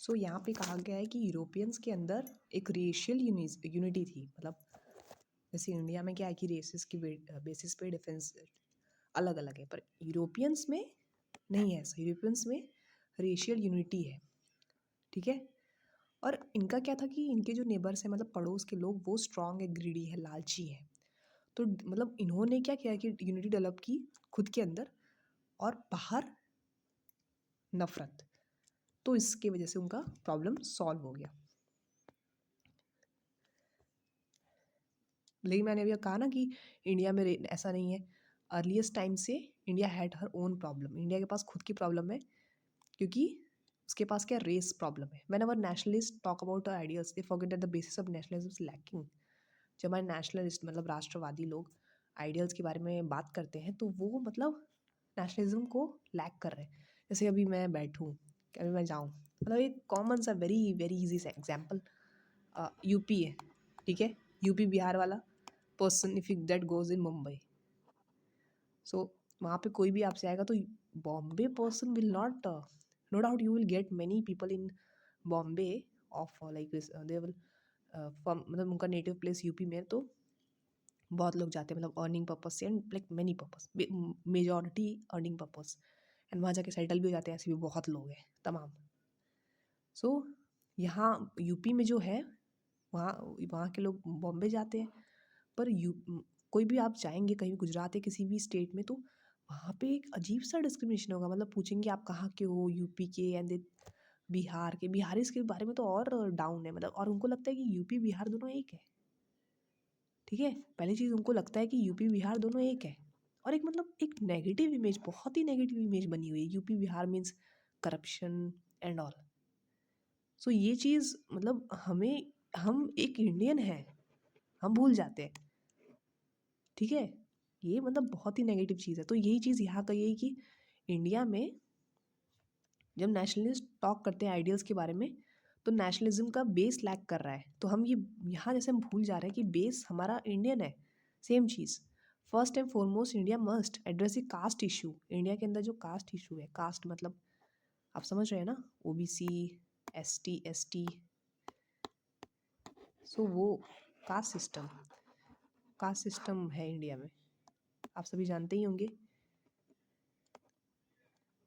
सो यहाँ पे कहा गया है कि यूरोपियंस के अंदर एक रेशियल यूनिटी थी। मतलब जैसे इंडिया में क्या है कि रेसेस की बेसिस पे डिफरेंस अलग अलग है, पर यूरोपियंस में नहीं है ऐसा। यूरोपियंस में रेशियल यूनिटी है, ठीक है। और इनका क्या था कि इनके जो नेबर्स हैं, मतलब पड़ोस के लोग, वो स्ट्रांग है, ग्रीडी है, लालची है। तो मतलब इन्होंने क्या किया कि यूनिटी डेवलप की खुद के अंदर और बाहर नफरत। तो इसके वजह से उनका प्रॉब्लम सॉल्व हो गया। लेकिन मैंने अभी कहा ना कि इंडिया में ऐसा नहीं है। अर्लीस्ट टाइम से India had her own problem. India के पास खुद की प्रॉब्लम है, क्योंकि उसके पास क्या रेस प्रॉब्लम है। When ever nationalist talk about ideals they forget that the basis of nationalism is lacking. जब हमारे नेशनलिस्ट मतलब राष्ट्रवादी लोग आइडियल्स के बारे में बात करते हैं तो वो मतलब नेशनलिज्म को लैक कर रहे हैं। जैसे अभी मैं बैठूँ, अभी मैं जाऊँ, मतलब एक कॉमन सा वेरी वेरी इजी सा एग्जाम्पल, यूपी है, ठीक है। यूपी बिहार वाला person if that goes in Mumbai, so वहाँ पे कोई भी आपसे आएगा तो Bombay person will not, no doubt you will get many people in Bombay of like this they will from, मतलब उनका नेटिव प्लेस यूपी में है, तो बहुत लोग जाते हैं मतलब अर्निंग पर्पस से and like many purpose, majority earning purpose, and वहाँ जाके सेटल भी हो जाते हैं। ऐसे भी बहुत लोग हैं तमाम। सो यहाँ यूपी में जो है, वहाँ वहाँ के लोग बॉम्बे जाते हैं। पर कोई भी आप जाएंगे कहीं गुजरात या किसी भी स्टेट में, तो वहाँ पे एक अजीब सा डिस्क्रिमिनेशन होगा। मतलब पूछेंगे आप कहाँ के हो, यूपी के, एंड बिहार के। बिहार इसके बारे में तो और डाउन है, मतलब और उनको लगता है कि यूपी बिहार दोनों एक है, ठीक है। पहली चीज़ उनको लगता है कि यूपी बिहार दोनों एक है। और एक मतलब एक नेगेटिव इमेज, बहुत ही नेगेटिव इमेज बनी हुई है। UP Bihar means corruption and all. So ये चीज़ मतलब हमें, हम एक इंडियन हैं, हम भूल जाते हैं, ठीक है। ये मतलब बहुत ही नेगेटिव चीज़ है। तो यही चीज़ यहाँ का यही कि इंडिया में जब नेशनलिस्ट टॉक करते हैं आइडियल्स के बारे में, तो नेशनलिज्म का बेस लैक कर रहा है। तो हम ये यहाँ जैसे हम भूल जा रहे हैं कि बेस हमारा इंडियन है। सेम चीज़, first and foremost India must address the caste issue. India के अंदर जो कास्ट इशू है, कास्ट मतलब आप समझ रहे हैं ना, ओबीसी, एसटी, एसटी, सो वो कास्ट सिस्टम है इंडिया में, आप सभी जानते ही होंगे।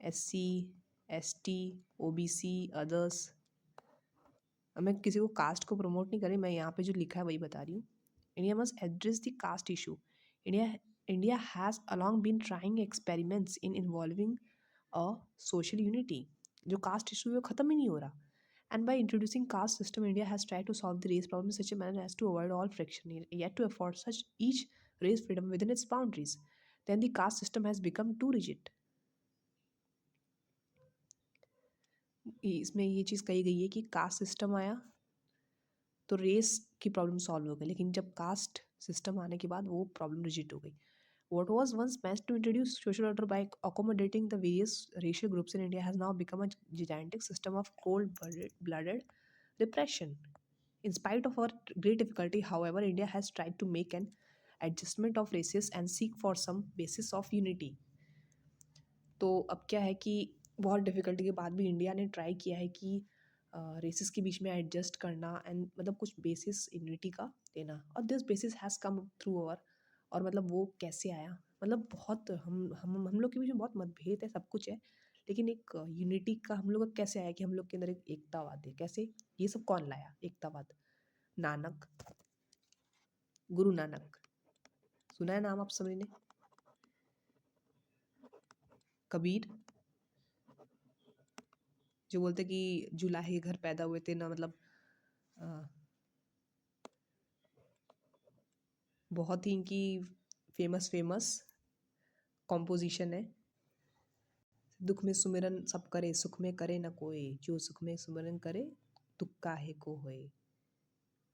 SC, ST, OBC, others. मैं किसी को कास्ट को प्रमोट नहीं कर रही, मैं यहाँ पे जो लिखा है वही बता रही हूँ। India must address the caste issue. India has along been trying experiments in involving a social unity. जो कास्ट इशू है वो ख़त्म ही नहीं हो रहा। And by introducing caste system, India has tried to solve the race problem in such a manner as to avoid all friction, yet to afford such each race freedom within its boundaries. Then the caste system has become too rigid. इसमें ये चीज़ कही गई है कि caste system आया तो race की problem solve हो गई, लेकिन जब कास्ट सिस्टम आने के बाद वो प्रॉब्लम रिजिट हो गई। What was once meant to introduce social order by accommodating the various racial groups in India has now become a gigantic system of cold-blooded repression. In spite of our great difficulty, however, India has tried to make an adjustment of races and seek for some basis of unity. तो अब क्या है कि बहुत difficulty के बाद भी India ने ट्राई किया है कि रेसेस के बीच में एडजस्ट करना एंड मतलब कुछ बेसिस यूनिटी का देना, और this basis has come through our. और मतलब वो कैसे आया, मतलब बहुत हम लोग के बीच में बहुत मतभेद है, सब कुछ है, लेकिन एक यूनिटी का हम लोग का कैसे आया कि हम लोग के अंदर एक एकतावाद है। कैसे, ये सब कौन लाया एकतावाद? नानक, गुरु नानक, सुना है नाम आप सभी ने? कबीर, जो बोलते कि जुलाहे के घर पैदा हुए थे ना, मतलब बहुत ही इनकी फेमस कॉम्पोजिशन है। दुख में सुमिरन सब करे, सुख में करे न कोई, जो सुख में सुमिरन करे दुख काहे को होए।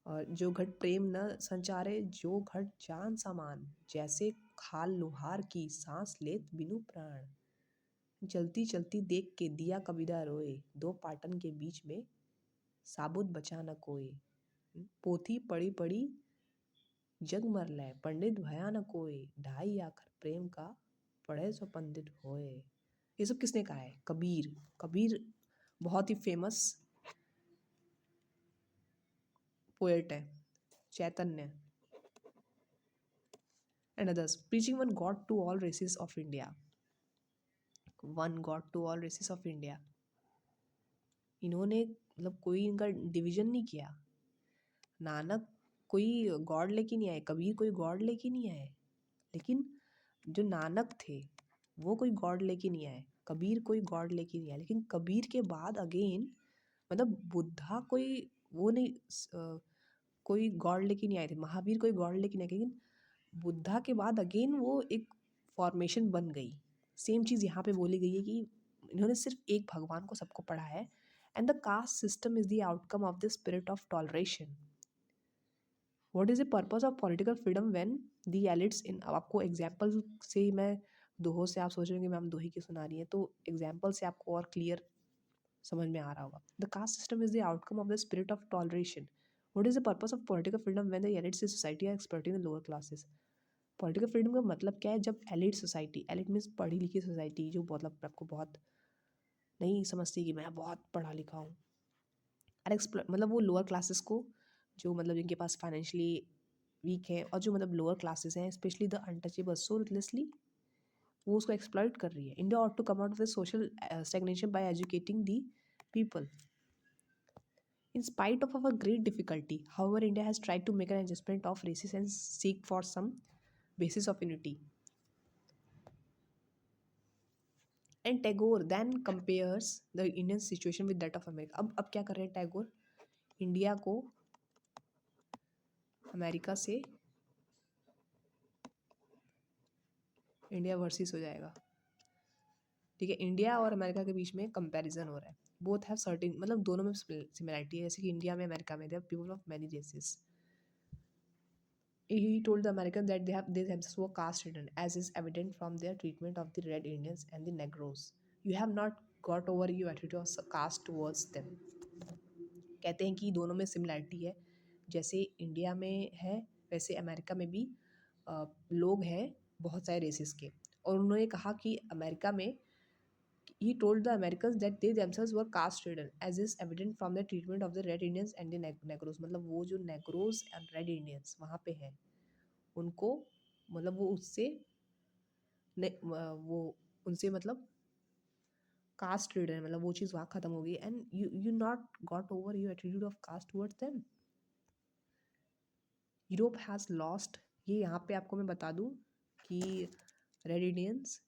और जो घट प्रेम न संचारे, जो घट जान समान, जैसे खाल लोहार की सांस लेत बिनु प्राण। चलती चलती देख के दिया कबीरा रोए, दो पाटन के बीच में साबुत बचा न कोई। पोथी पड़ी पड़ी जग मर लय, पंडित भया न कोई, ढाई आखर प्रेम का पढ़े सो पंडित होए। ये सब किसने कहा है? कबीर। कबीर बहुत ही फेमस पोएट है, Chaitanya and others, preaching one God to all races of India, one God to all races of India. इन्होंने मतलब कोई इनका डिवीजन नहीं किया। नानक कोई गॉड लेके नहीं आए, कबीर कोई गॉड लेके नहीं आए, लेकिन जो नानक थे वो कोई गॉड लेके नहीं आए, कबीर कोई गॉड लेके नहीं आए, लेकिन कबीर के बाद अगेन मतलब बुद्धा कोई वो नहीं कोई गॉड लेके नहीं आए थे, महावीर कोई गॉड लेके नहीं आए, लेकिन बुद्धा के बाद अगेन वो एक फॉर्मेशन बन गई। सेम चीज़ यहाँ पे बोली गई है कि इन्होंने सिर्फ एक भगवान को सबको पढ़ा है, and the caste system is the outcome of the spirit of toleration. What is the purpose of political freedom when the elites in, अब आपको एग्जाम्पल से मैं दोहों से आप सोच रहे होंगे मैम दोही की सुना रही है, तो एग्जाम्पल से आपको और क्लियर समझ में आ रहा होगा। The caste system is the outcome of the spirit of toleration. What is the purpose of political freedom when the elites in society are exploiting the lower classes. Political freedom का मतलब क्या है? जब एलिट सोसाइटी, एलिट मीन्स पढ़ी लिखी society, जो मतलब आपको बहुत नहीं समझती कि मैं बहुत पढ़ा लिखा हूँ, और एक्सप्लॉय मतलब वो लोअर क्लासेस को, जो मतलब जिनके पास फाइनेंशियली वीक है और जो मतलब लोअर क्लासेस हैं, specially the untouchable, so ruthlessly वो उसको एक्सप्लॉइट कर रही है। India ought to come out of the social stagnation by educating the people. In spite of our great difficulty, however, India has tried to make an adjustment of races and seek for some basis of unity. And Tagore then compares the Indian situation with that of America. अब क्या कर रहे हैं Tagore? India को America से, India versus हो जाएगा, ठीक है, इंडिया और अमेरिका के बीच में कंपैरिजन हो रहा है। बोथ हैव सर्टेन, मतलब दोनों में सिमिलरिटी है, जैसे कि इंडिया में अमेरिका में they are people of many races. He told the Americans that they themselves were caste ridden, as is evident from their treatment of the red Indians and the Negroes. You have not got over your attitude of caste towards them. कहते हैं कि दोनों में similarity है, जैसे India में है वैसे अमेरिका में भी लोग हैं बहुत सारे रेसेस के। और उन्होंने कहा कि अमेरिका में, he told the Americans that they themselves were caste ridden, as is evident from the treatment of the red Indians and the Negroes। मतलब वो जो Negroes and red Indians वहाँ पे हैं उनको मतलब वो उससे वो उनसे मतलब कास्ट रीडर है, मतलब वो चीज़ वहाँ ख़त्म हो गई। And you not got over your attitude of caste towards them. Europe has lost, ये यहाँ पे आपको मैं बता दूँ कि रेड इंडियंस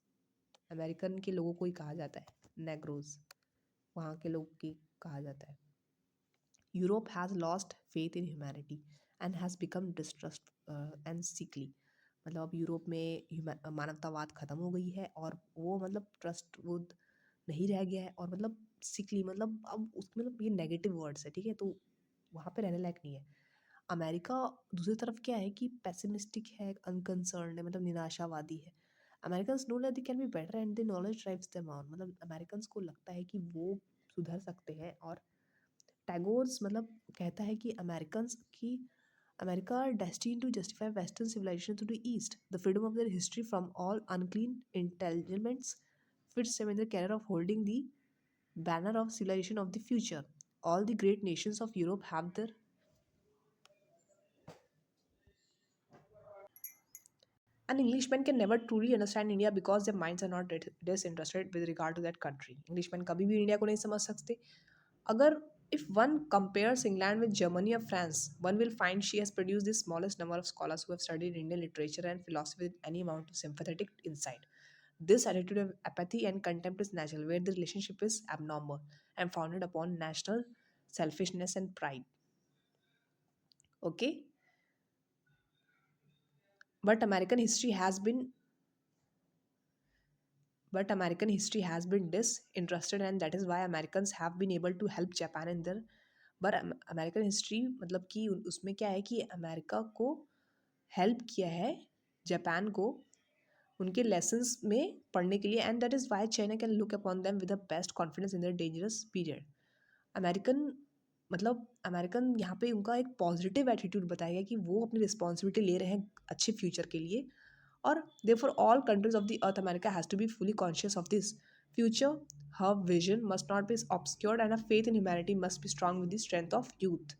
अमेरिकन के लोगों को ही कहा जाता है, नेग्रोज वहाँ के लोग की कहा जाता है। Europe has lost faith in humanity and has become distrust and sickly. मतलब अब यूरोप में मानवतावाद ख़त्म हो गई है और वो मतलब ट्रस्ट वो नहीं रह गया है, और मतलब सिकली मतलब अब उसमें मतलब ये नेगेटिव वर्ड्स है, ठीक है, तो वहाँ पे रहने लायक नहीं है। अमेरिका दूसरी तरफ क्या है कि पेसिमिस्टिक है, अनकंसर्न है, मतलब निराशावादी है। Americans know that they can be better and the knowledge drives them on. मतलब अमेरिकन्स को लगता है कि वो सुधर सकते हैं। और टैगोर्स मतलब कहता है कि अमेरिकन्स की America destine to justify western civilisation to the east, the freedom of their history from all unclean intelligence fits them in the career of holding the banner of civilization of the future. All the great nations of Europe have their, an Englishman can never truly understand India because their minds are not disinterested with regard to that country. Englishman कभी भी India को नहीं समझ सकते। अगर if one compares England with Germany or France, one will find she has produced the smallest number of scholars who have studied Indian literature and philosophy with any amount of sympathetic insight. This attitude of apathy and contempt is natural, where the relationship is abnormal and founded upon national selfishness and pride. Okay? But American history has been disinterested, and that is why Americans have been able to help Japan in their, but American history मतलब कि उसमें क्या है कि America को help किया है Japan को उनके लेसन्स में पढ़ने के लिए, and that is why China can look upon them with the best confidence in the dangerous period. American मतलब अमेरिकन यहाँ पे उनका एक पॉजिटिव एटीट्यूड बताया गया कि वो अपनी रिस्पॉन्सिबिलिटी ले रहे हैं अच्छे फ्यूचर के लिए, और therefore all countries of the earth America has to be fully conscious of this future. Her vision must not be obscured and her faith in humanity must be strong with the strength of youth.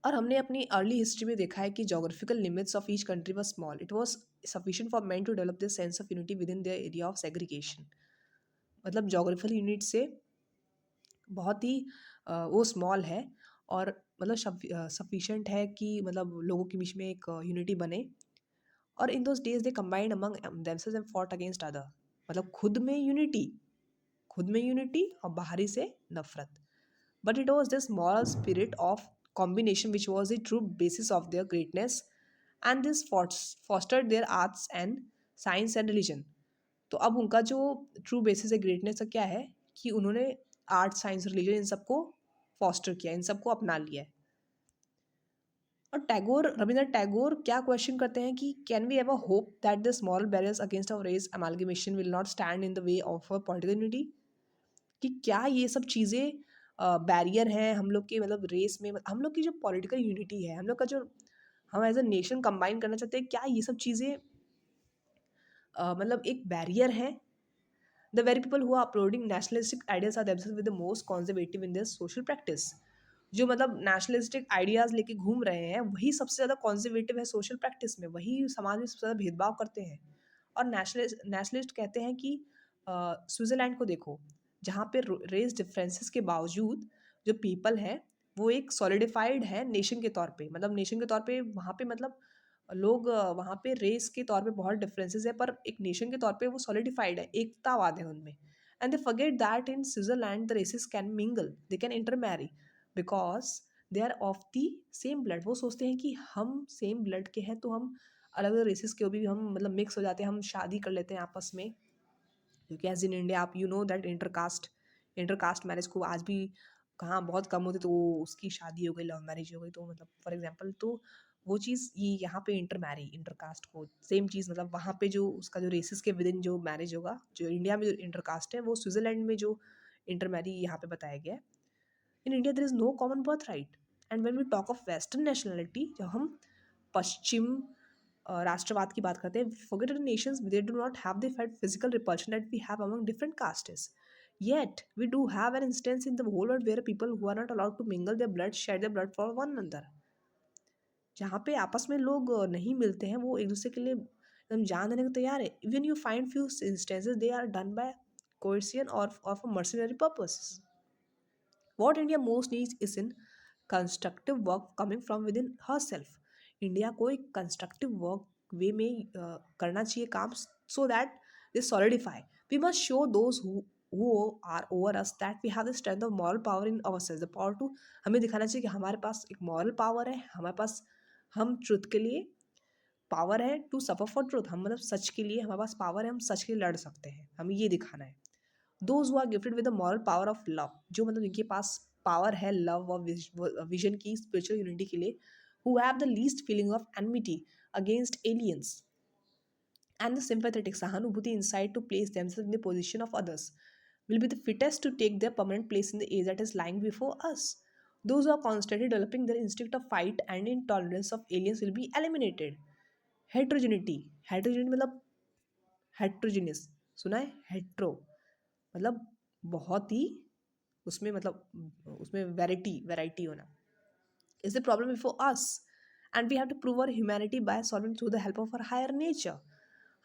और हमने अपनी early history में देखा है कि geographical limits of each country was small, it was sufficient for man to develop this sense of unity within their area of segregation. मतलब geographical unit से बहुत ही वो स्मॉल है, और मतलब सफिशिएंट है कि मतलब लोगों के बीच में एक यूनिटी बने। और in those days they combined among themselves and fought against other. मतलब खुद में यूनिटी और बाहरी से नफरत। But it was this moral spirit of combination which was the true basis of their greatness, and this fostered their arts and science and religion. तो अब उनका जो ट्रू बेसिस है ग्रेटनेस का क्या है कि उन्होंने आर्ट साइंस रिलीजन इन सबको फॉस्टर किया, इन सबको अपना लिया है। और टैगोर, रविंद्रनाथ टैगोर क्या क्वेश्चन करते हैं कि can we ever hope that this moral barriers against our race amalgamation will not stand in the way of a political unity. कि क्या ये सब चीज़ें बैरियर हैं हम लोग के मतलब रेस में, हम लोग की जो पॉलिटिकल यूनिटी है, हम लोग का जो हम एज अ नेशन कंबाइन करना चाहते हैं, क्या ये सब चीज़ें मतलब एक बैरियर है? The very people who are uploading nationalistic ideas are themselves with the most conservative in their social practice. जो मतलब नेशनलिस्टिक आइडियाज़ लेके घूम रहे हैं वही सबसे ज़्यादा कॉन्जर्वेटिव है सोशल प्रैक्टिस में, वही समाज में सबसे ज़्यादा भेदभाव करते हैं। और नेशनलिस्ट कहते हैं कि स्विट्ज़रलैंड को देखो, जहाँ पे रेस डिफरेंसेस के बावजूद जो पीपल है वो एक सॉलिडिफाइड है नेशन के तौर पे। मतलब नेशन के तौर पे वहाँ पे मतलब लोग वहाँ पे रेस के तौर पे बहुत डिफरेंसेस है, पर एक नेशन के तौर पे वो सॉलिडिफाइड है, एकतावाद है उनमें। And they forget that in Switzerland the races can mingle, they can intermarry because they are of the same blood. वो सोचते हैं कि हम सेम ब्लड के हैं तो हम अलग अलग रेसेस के भी हम मतलब मिक्स हो जाते हैं, हम शादी कर लेते हैं आपस में। क्योंकि एज इन इंडिया आप you know that intercaste marriage को आज भी कहाँ बहुत कम होती, तो उसकी शादी हो गई, लव मैरिज हो गई, तो मतलब फॉर एग्जांपल तो वो चीज़ ये यहाँ पे इंटरकास्ट को सेम चीज़ मतलब वहाँ पे जो उसका जो रेसिस के विद इन जो मैरिज होगा, जो इंडिया में जो इंटरकास्ट है वो स्विट्जरलैंड में जो इंटरमैरी यहाँ पे बताया गया है। In India there is no common birth right. And when we talk of western nationality, जब हम पश्चिम राष्ट्रवाद की बात करते हैं, forget the nations they do not have the physical repulsion that we have among different castes. Yet we do have an instance in the whole world where people who are not allowed to mingle their blood share their blood for one another. जहाँ पे आपस में लोग नहीं मिलते हैं, वो एक दूसरे के लिए एकदम जान देने को तैयार है। Even you find few instances they are done by coercion or for mercenary purposes. What India most needs is in constructive work coming from within herself. India को एक कंस्ट्रक्टिव वर्क वे में करना चाहिए काम, so that they solidify. We must show those who are over us that we have the strength of moral power in ourselves, the power to, हमें दिखाना चाहिए कि हमारे पास एक मॉरल पावर है, हमारे पास हम ट्रुथ के लिए पावर है, टू सफर फॉर ट्रुथ, हम मतलब सच के लिए हमारे पास पावर है, हम सच के लिए लड़ सकते हैं, हमें ये दिखाना है। Those who are gifted with the moral power of love, जो मतलब जिनके पास पावर है लव और विजन की, स्पिरिचुअल यूनिटी के लिए, who have the least feeling of enmity against aliens and the sympathetic sahanubhuti insight to place themselves in the position of others, will be the fittest to take their permanent place in the age that is lying before us. Those who are constantly developing their instinct of fight and intolerance of aliens will be eliminated. Heterogeneity मतलब heterogeneous, सुना है? Hetero मतलब बहुत ही उसमें मतलब उसमें variety होना is the problem before us, and we have to prove our humanity by solving through the help of our higher nature.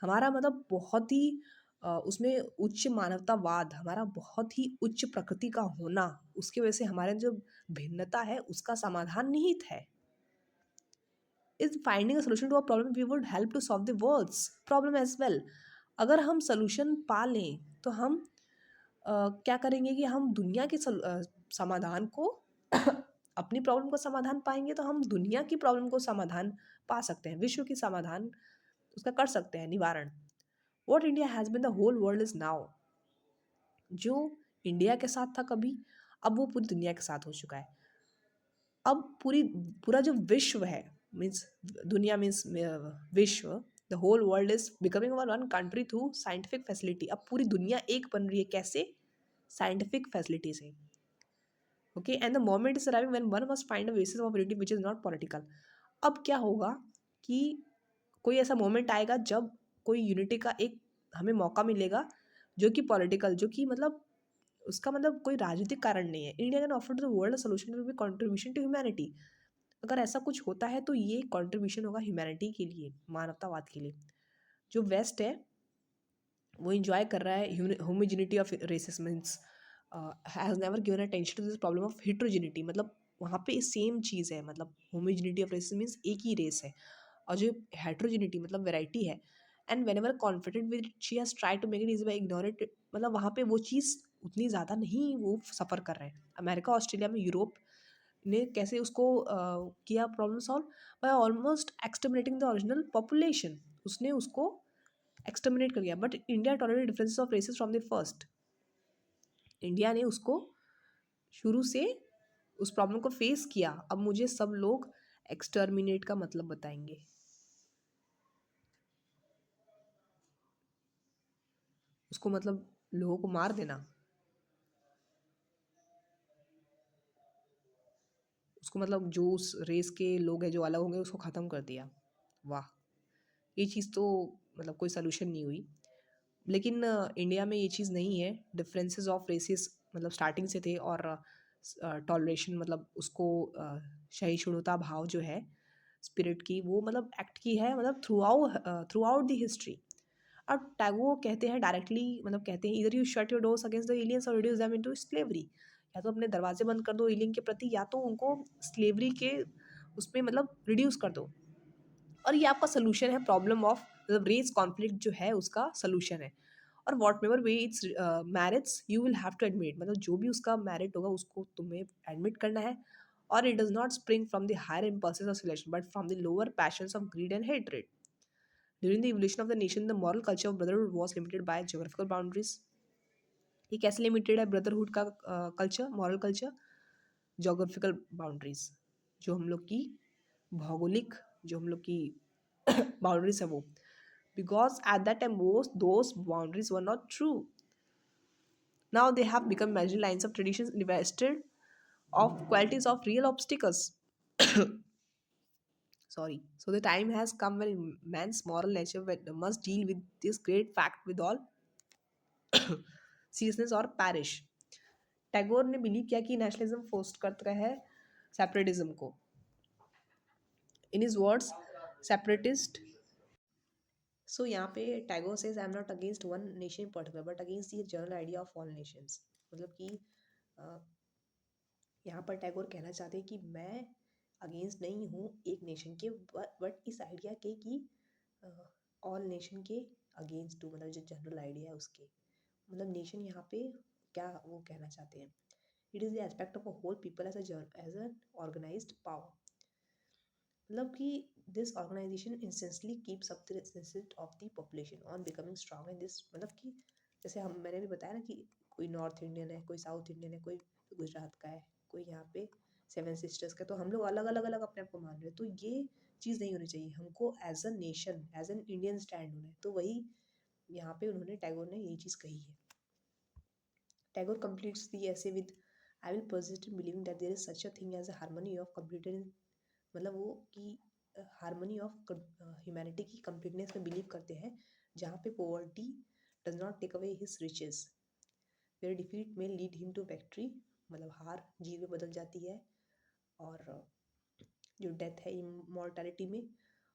हमारा मतलब बहुत ही उसमें उच्च मानवतावाद, हमारा बहुत ही उच्च प्रकृति का होना, उसकी वजह से हमारे जो भिन्नता है उसका समाधान निहित है। Is finding a solution to a problem we would help to solve the world's problem as well. अगर हम सोल्यूशन पा लें तो हम क्या करेंगे कि हम दुनिया के समाधान को अपनी प्रॉब्लम का समाधान पाएंगे, तो हम दुनिया की प्रॉब्लम को समाधान पा सकते हैं, विश्व की समाधान उसका कर सकते हैं निवारण। What India has been the whole world is now, जो इंडिया के साथ था कभी, अब वो पूरी दुनिया के साथ हो चुका है। अब पूरा जो विश्व है, मीन्स दुनिया मीन्स विश्व, the whole world is becoming one country through scientific facility. अब पूरी दुनिया एक बन रही है, कैसे? साइंटिफिक फैसिलिटी से। Okay, and the moment is arriving when one must find a basis of unity which is not political. अब क्या होगा कि कोई ऐसा मोमेंट आएगा जब कोई यूनिटी का एक हमें मौका मिलेगा जो कि पॉलिटिकल, जो कि मतलब उसका मतलब कोई राजनीतिक कारण नहीं है। India can offer to the world a solution will be contribution to humanity. अगर ऐसा कुछ होता है तो ये कंट्रीब्यूशन होगा ह्यूमैनिटी के लिए, मानवतावाद के लिए। जो वेस्ट है वो इंजॉय कर रहा है homogeneity of races, means has never given attention to this problem of heterogeneity, मतलब वहाँ पे सेम चीज़ है, मतलब होमोजिनिटी ऑफ रेसिस मीन्स एक ही रेस है, और जो हेट्रोजिनिटी मतलब वेराइटी है, and whenever confident with she has try to make it is by ignore it, मतलब वहाँ पे वो चीज़ उतनी ज़्यादा नहीं वो सफ़र कर रहे हैं। अमेरिका, ऑस्ट्रेलिया में, यूरोप ने कैसे उसको किया problem solve, by almost exterminating the original population, उसने उसको एक्सटर्मिनेट कर दिया। But India tolerate differences of races from the first, India ने उसको शुरू से उस प्रॉब्लम को फेस किया। अब मुझे सब लोग एक्सटर्मिनेट का मतलब बताएंगे। उसको मतलब लोगों को मार देना, उसको मतलब जो उस रेस के लोग हैं जो अलग होंगे उसको ख़त्म कर दिया। वाह, ये चीज़ तो मतलब कोई सोल्यूशन नहीं हुई। लेकिन इंडिया में ये चीज़ नहीं है, डिफरेंसेस ऑफ रेसेस मतलब स्टार्टिंग से थे, और टॉलरेशन मतलब उसको सहिष्णुता भाव जो है स्पिरिट की, वो मतलब एक्ट की है, मतलब थ्रू आउट द हिस्ट्री। अब टैगोर कहते हैं डायरेक्टली, मतलब कहते हैं इधर you shut your doors against the aliens और रिड्यूस देम इनटू स्लेवरी, या तो अपने दरवाजे बंद कर दो एलियन के प्रति, या तो उनको स्लेवरी के उसमें मतलब रिड्यूस कर दो। और ये आपका सोल्यूशन है प्रॉब्लम ऑफ मतलब रेस कॉन्फ्लिक्ट जो है उसका सोल्यूशन है। और whatever way its merits you will have to admit, मतलब जो भी उसका मैरिट होगा उसको तुम्हें एडमिट करना है। और it does not spring from the higher impulses of selection but from the lower passions of greed and hatred. During the evolution of the nation the moral culture of brotherhood was limited by geographical boundaries. ये कैसे limited है brotherhood का culture, moral culture? Geographical boundaries, जो हम लोग की भौगोलिक, जो हम लोग की बाउंड्रीज है वो, because at that time most those boundaries were not true. Now they have become imaginary lines of traditions invested of qualities of real obstacles. Sorry. So the time has come when man's moral nature must deal with this great fact with all seriousness or perish. Tagore ने believe किया कि nationalism फोस्ट करता है separatism को। In his words separatist, सो यहाँ पे Tagore says I am not against one nation in particular but against the general idea of all Nations, मतलब कि यहाँ पर टैगोर कहना चाहते हैं कि मैं अगेंस्ट नहीं हूँ एक नेशन के, बट इस आइडिया के कि ऑल नेशन के अगेंस्ट हूँ, मतलब जो जनरल आइडिया है उसके, मतलब नेशन यहाँ पे क्या वो कहना चाहते हैं, it is the aspect of a whole people as an organised power, मतलब कि this organisation instantly keeps up the instant of the population on becoming strong in this, मतलब कि जैसे हम मैंने भी बताया ना कि कोई नॉर्थ इंडियन है, कोई साउथ इंडियन है, कोई गुजरात का है, कोई यहाँ पे सेवन सिस्टर्स का, तो हम लोग अलग अलग अलग अपने आप को मान रहे हैं, तो ये चीज़ नहीं होनी चाहिए, हमको as a nation as an Indian stand होना है। तो वही यहाँ पे उन्होंने टैगोर ने ये चीज़ कही है। Tagore completes the essay with I will persist in believing that there is such a thing as a harmony of completed in, मतलब वो कि हारमोनी ऑफ ह्यूमैनिटी की कंप्लीटनेस में बिलीव करते हैं, जहाँ पे poverty does not take away his riches, where defeat में लीड हिम टू विक्ट्री, मतलब हार जीत में बदल जाती है, और जो डेथ है इमॉर्टैलिटी में,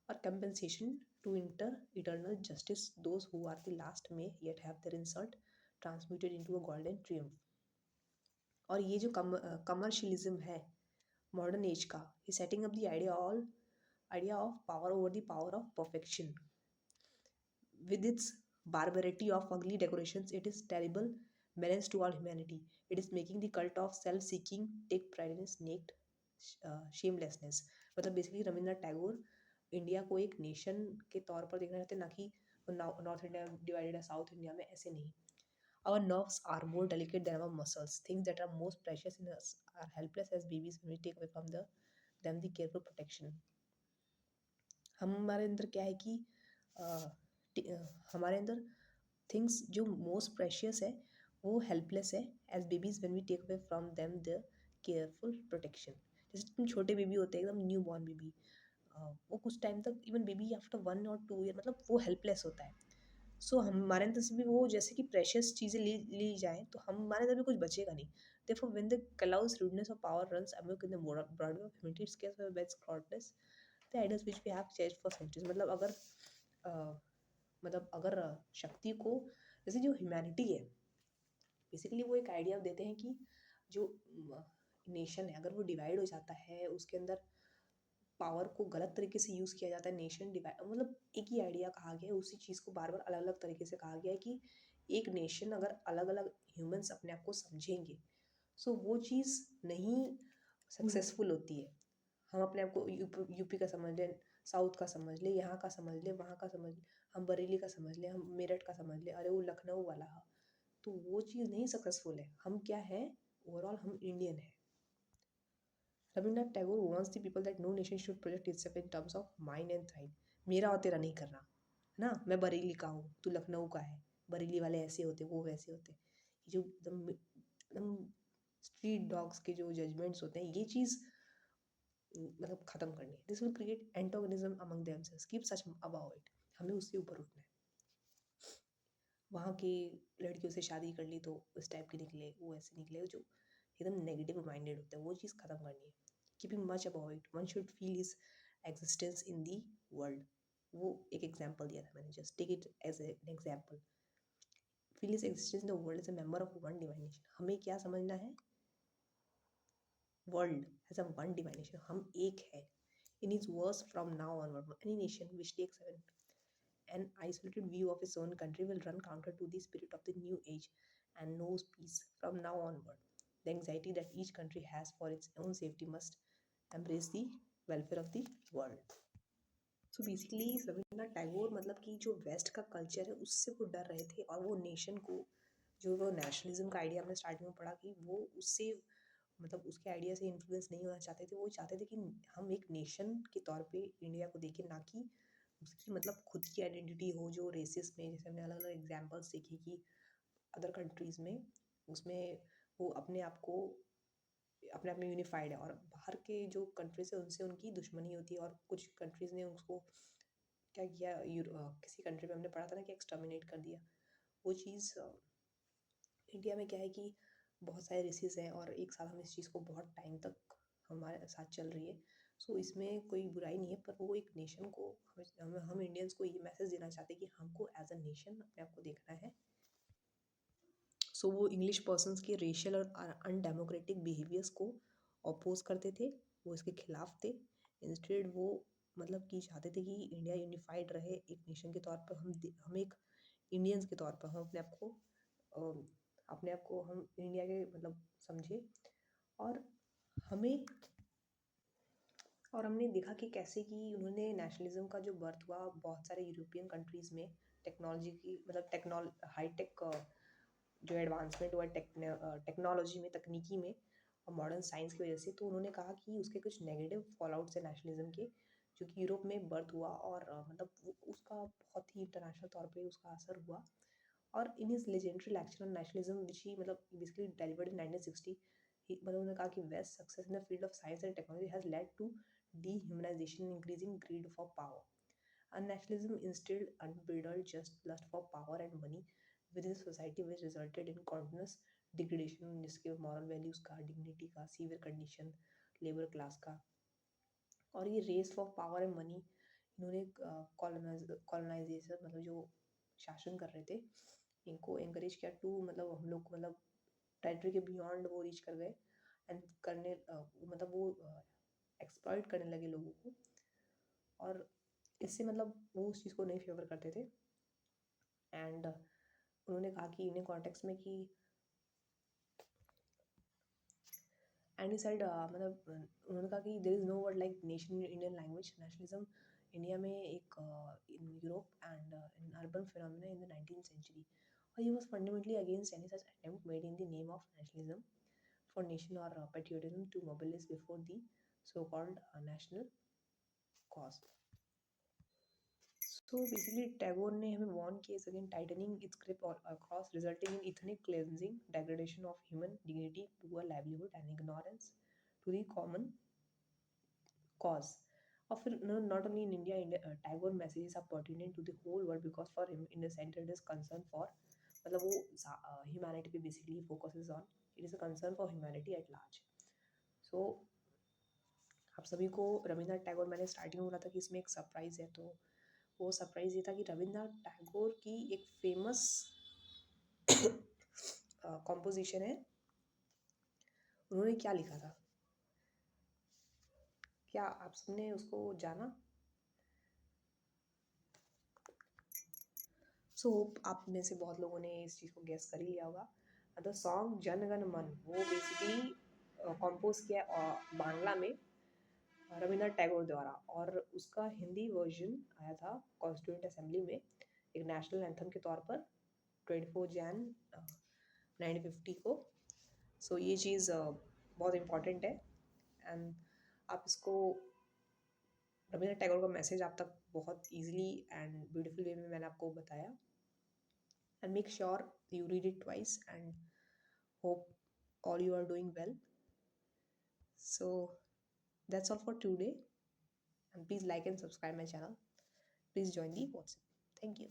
और compensation to inter eternal justice those who are the last में yet have their insult transmuted into a golden triumph. और ये जो कमर्शियलिज्म है मॉडर्न एज का, ही setting up the idea of power over the power of perfection, with its barbarity of ugly decorations it is terrible menace to all humanity, it is making the cult of self seeking take pride in its naked shamelessness। मतलब basically Rabindranath Tagore India को एक nation के तौर पर देखना चाहते हैं, ना कि नॉर्थ इंडिया डिवाइडेड है साउथ इंडिया में, ऐसे नहीं। Our nerves are more delicate than our muscles. Things that are most precious in us are helpless as babies when we take away from them the careful protection। हमारे अंदर क्या है कि हमारे अंदर थिंग्स जो मोस्ट प्रेशियस है वो हेल्पलेस है as babies when we take away from them the careful protection. जैसे तुम छोटे बेबी होते हैं एकदम न्यू बॉर्न बेबी, वो कुछ टाइम तक इवन बेबी आफ्टर 1 और 2 ईयर मतलब वो हेल्पलेस होता है। सो हमारे अंदर से भी वो जैसे कि प्रेशियस चीज़ें ली ली जाएँ तो हमारे अंदर भी कुछ बचेगा नहीं। Therefore, when the callous rudeness of power runs amok in the Broadway of humanity, it scares away by its cloudness the ideas which we have cherished for centuries. मतलब अगर शक्ति को, जैसे जो ह्यूमैनिटी है, बेसिकली वो एक आइडिया देते हैं कि जो नेशन है अगर वो डिवाइड हो जाता है, उसके अंदर पावर को गलत तरीके से यूज़ किया जाता है, नेशन डिवाइड, मतलब एक ही आइडिया कहा गया है, उसी चीज़ को बार बार अलग अलग तरीके से कहा गया है कि एक नेशन अगर अलग अलग ह्यूमंस अपने आप को समझेंगे, सो वो चीज़ नहीं सक्सेसफुल होती है। हम अपने आप को यूपी का समझ लें, साउथ का समझ ले, यहाँ का समझ ले, वहाँ का समझ ले, हम बरेली का समझ ले, हम मेरठ का समझ ले, अरे वो लखनऊ वाला है, तो वो चीज़ नहीं सक्सेसफुल है। हम क्या है, ओवरऑल हम इंडियन है। Rabindranath Tagore wants the people that no nation should project itself in terms of mine and thine. मेरा और तेरा नहीं करना है ना, मैं बरेली का हूँ, तू लखनऊ का है, बरेली वाले ऐसे होते, वो वैसे होते, ये जो एकदम स्ट्रीट डॉग्स के जो जजमेंट्स होते हैं, ये चीज़ मतलब ख़त्म करनी है। This will create antagonism among themselves, keep such about it. हमें उससे ऊपर उठना है। वहाँ की लड़कियों से शादी कर ली तो उस टाइप के निकले, वो ऐसे निकले, जो एकदम नेगेटिव माइंडेड होते हैं, वो चीज़ ख़त्म करनी है। Keeping much about it, one should feel his existence in the world. वो एक एग्जाम्पल दिया था मैंने, just take it as an example. Feel his existence in the world as a member of one divine nation. हमें क्या समझना है, world as a one divine nation, हम एक है। In his verse from now onward, any nation which takes an isolated view of its own country will run counter to the spirit of the new age and knows peace from now onward. The anxiety that each country has for its own safety must embrace the welfare of the world. So basically Rabindranath Tagore मतलब कि जो waste का culture है उससे वो डर रहे थे, और वो नेशन को, जो वो नेशनलिज्म का आइडिया हमने स्टार्टिंग में पढ़ा कि वो उससे मतलब उसके आइडिया से इन्फ्लुएंस नहीं होना चाहते थे। वो चाहते थे कि हम एक नेशन के तौर पे इंडिया को देखें, ना कि उसकी मतलब खुद की आइडेंटिटी हो जो रेसिस में, जैसे हमने अलग अलग एग्जाम्पल्स देखे कि अदर कंट्रीज़ में, उसमें वो अपने आप को अपने आप में यूनिफाइड है, और बाहर के जो कंट्रीज है उनसे उनकी दुश्मनी होती है, और कुछ कंट्रीज़ ने उसको क्या किया, किसी कंट्री में हमने पढ़ा था ना कि एक्सटर्मिनेट कर दिया। वो चीज़ इंडिया में क्या है कि बहुत सारे रेसेस हैं, और एक साथ हम इस चीज़ को बहुत टाइम तक हमारे साथ चल रही है। सो इसमें कोई बुराई नहीं है, पर वो एक नेशन को, हम इंडियंस को ये मैसेज देना चाहते हैं कि हमको एज अ नेशन अपने आप को देखना है। सो वो इंग्लिश पर्सनस के रेशियल और अनडेमोक्रेटिक बिहेवियर्स को अपोज करते थे, वो इसके खिलाफ थे। इंस्टेड वो मतलब कि चाहते थे कि इंडिया यूनिफाइड रहे, एक नेशन के तौर पर हम एक इंडियंस के तौर पर हम अपने आप को हम इंडिया के मतलब समझे। और हमें और हमने देखा कि कैसे कि उन्होंने नेशनलिज्म का जो बर्थ हुआ बहुत सारे यूरोपियन कंट्रीज़ में, टेक्नोलॉजी की मतलब हाईटेक जो एडवांसमेंट हुआ टेक्नोलॉजी में, तकनीकी में, और मॉडर्न साइंस की वजह से, तो उन्होंने कहा कि उसके कुछ नेगेटिव फॉलोआउट्स हैं नेशनलिज्म के, जो कि यूरोप में बर्थ हुआ, और मतलब उसका बहुत ही इंटरनेशनल तौर पे उसका असर हुआ। और in his legendary lecture on nationalism which he मतलब बेसिकली डिलीवर्ड इन 1960, मतलब उन्होंने कहा कि west success in the field of science and technology has led to dehumanization, increasing greed for power. And nationalism instilled unbridled just lust for power and money within society, which resulted in continuous degradation, जिसके moral values का, dignity का, severe condition, labor class का, और ये race for power and money, इन्होंने colonisation मतलब जो शासन कर रहे थे, इनको एंकरेज किया टू मतलब हम लोग को मतलब टेरिटरी के बियॉन्ड वो रीच कर गए, एंड करने मतलब वो एक्सप्लॉइट करने लगे लोगों को, और इससे मतलब वो उस चीज़ को नहीं फेवर करते थे। एंड उन्होंने कहा कि इन्हें कॉन्टेक्स्ट में कि एंड साइड मतलब उन्होंने कहा कि there is no word like nation in Indian language. Nationalism India में एक in Europe and in urban phenomena in the 19th century, और he was fundamentally against any such attempt made in the name of nationalism for nation or patriotism to mobilize before the so-called national cause. So basically, Tagore ने हमें warn किया is again tightening its grip across, resulting in ethnic cleansing, degradation of human dignity, poor livelihood, and ignorance to the common cause. और फिर not only in India, Tagore messages are pertinent to the whole world because for him, in the center, it is concern for मतलब वो humanity पे basically focuses on it is a concern for humanity at large. So आप सभी को रविंद्रनाथ टैगोर, मैंने starting में बोला था कि इसमें एक सरप्राइज़ है, तो वो सरप्राइज़ ये था कि रविंद्रनाथ टैगोर की एक फेमस कॉम्पोजिशन है. उन्होंने क्या लिखा था, क्या आप सबने उसको जाना? सो होप आप में से बहुत लोगों ने इस चीज़ को गेस कर ही लिया होगा. द सॉन्ग जन गण मन, वो बेसिकली कंपोज किया बांग्ला में रविंद्रनाथ टैगोर द्वारा, और उसका हिंदी वर्जन आया था कॉन्स्टिट्यूंट असेंबली में एक नेशनल एंथम के तौर पर 24 जनवरी 1950 को. सो ये चीज़ बहुत इम्पॉर्टेंट है. एंड आप इसको, रविंद्रनाथ टैगोर का मैसेज आप तक बहुत ईजिली एंड ब्यूटीफुल वे में मैंने आपको बताया. And make sure you read it twice, and hope all you are doing well. So that's all for today, and please like and subscribe my channel. Please join the WhatsApp. Thank you.